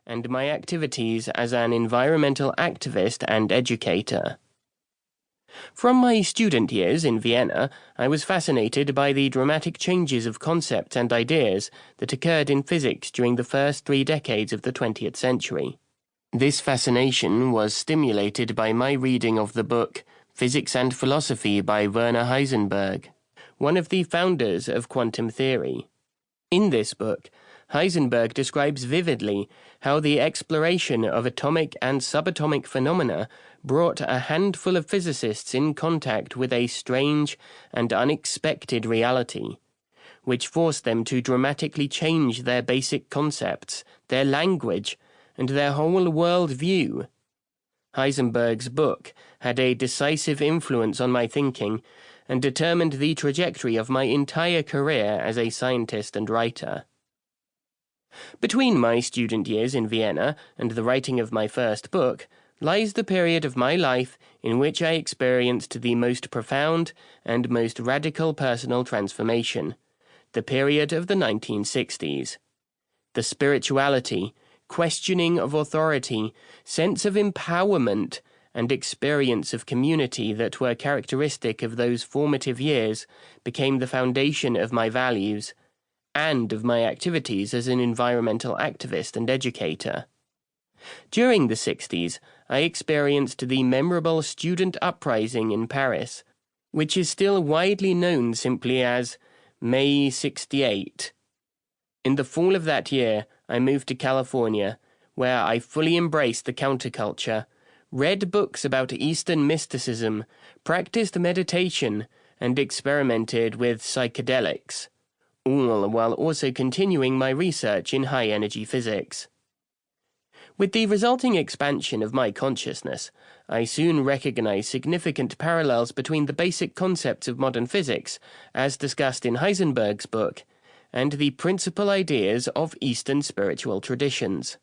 and my activities as an environmental activist and educator. From my student years in Vienna, I was fascinated by the dramatic changes of concepts and ideas that occurred in physics during the first 3 decades of the 20th century. This fascination was stimulated by my reading of the book Physics and Philosophy by Werner Heisenberg, one of the founders of quantum theory. In this book, Heisenberg describes vividly how the exploration of atomic and subatomic phenomena brought a handful of physicists in contact with a strange and unexpected reality, which forced them to dramatically change their basic concepts, their language, and their whole worldview. Heisenberg's book had a decisive influence on my thinking and determined the trajectory of my entire career as a scientist and writer. Between my student years in Vienna and the writing of my first book lies the period of my life in which I experienced the most profound and most radical personal transformation, the period of the 1960s. The spirituality, questioning of authority, sense of empowerment, and experience of community that were characteristic of those formative years became the foundation of my values and of my activities as an environmental activist and educator. During the 60s, I experienced the memorable student uprising in Paris, which is still widely known simply as May 68. In the fall of that year, I moved to California, where I fully embraced the counterculture, read books about Eastern mysticism, practiced meditation, and experimented with psychedelics, all while also continuing my research in high-energy physics. With the resulting expansion of my consciousness, I soon recognized significant parallels between the basic concepts of modern physics, as discussed in Heisenberg's book, and the principal ideas of Eastern spiritual traditions.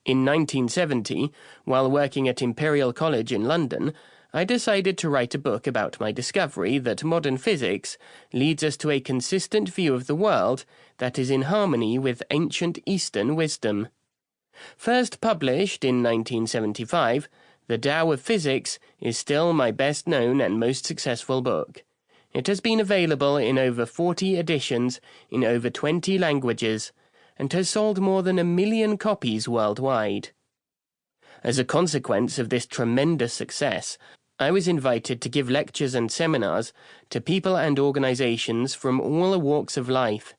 In 1970, while working at Imperial College in London, I decided to write a book about my discovery that modern physics leads us to a consistent view of the world that is in harmony with ancient Eastern wisdom. First published in 1975, The Tao of Physics is still my best-known and most successful book. It has been available in over 40 editions in over 20 languages and has sold more than 1 million copies worldwide. As a consequence of this tremendous success, I was invited to give lectures and seminars to people and organizations from all walks of life.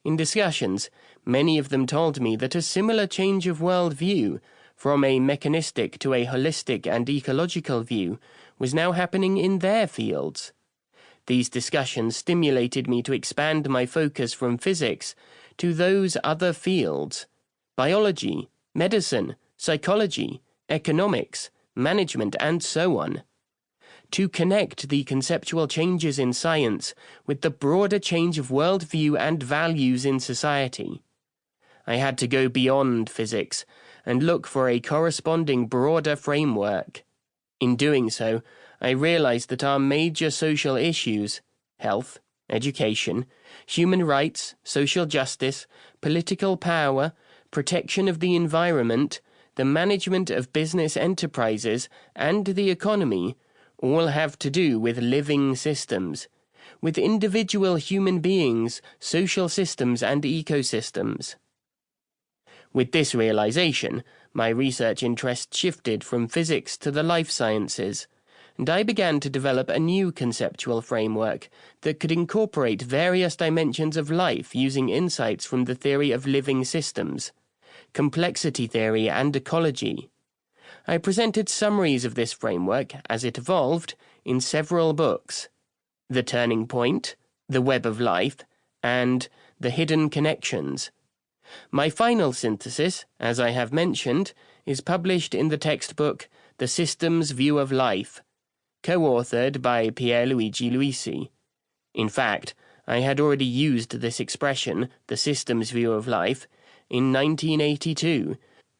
In discussions, many of them told me that a similar change of worldview, from a mechanistic to a holistic and ecological view, was now happening in their fields. These discussions stimulated me to expand my focus from physics to those other fields: biology, medicine, psychology, economics, management, and so on. To connect the conceptual changes in science with the broader change of worldview and values in society. I had to go beyond physics and look for a corresponding broader framework. In doing so, I realized that our major social issues, health, education, human rights, social justice, political power, protection of the environment, the management of business enterprises, and the economy, all have to do with living systems, with individual human beings, social systems, and ecosystems. With this realization, my research interest shifted from physics to the life sciences, and I began to develop a new conceptual framework that could incorporate various dimensions of life using insights from the theory of living systems, complexity theory, and ecology. I presented summaries of this framework as it evolved in several books: The Turning Point, The Web of Life, and The Hidden Connections. My final synthesis, as I have mentioned, is published in the textbook The Systems View of Life, co-authored by Pierluigi Luisi. In fact, I had already used this expression, the systems view of life, in 1982,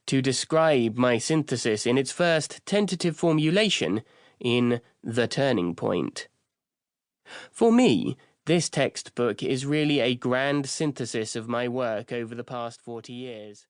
to describe my synthesis in its first tentative formulation in The Turning Point. For me, this textbook is really a grand synthesis of my work over the past 40 years.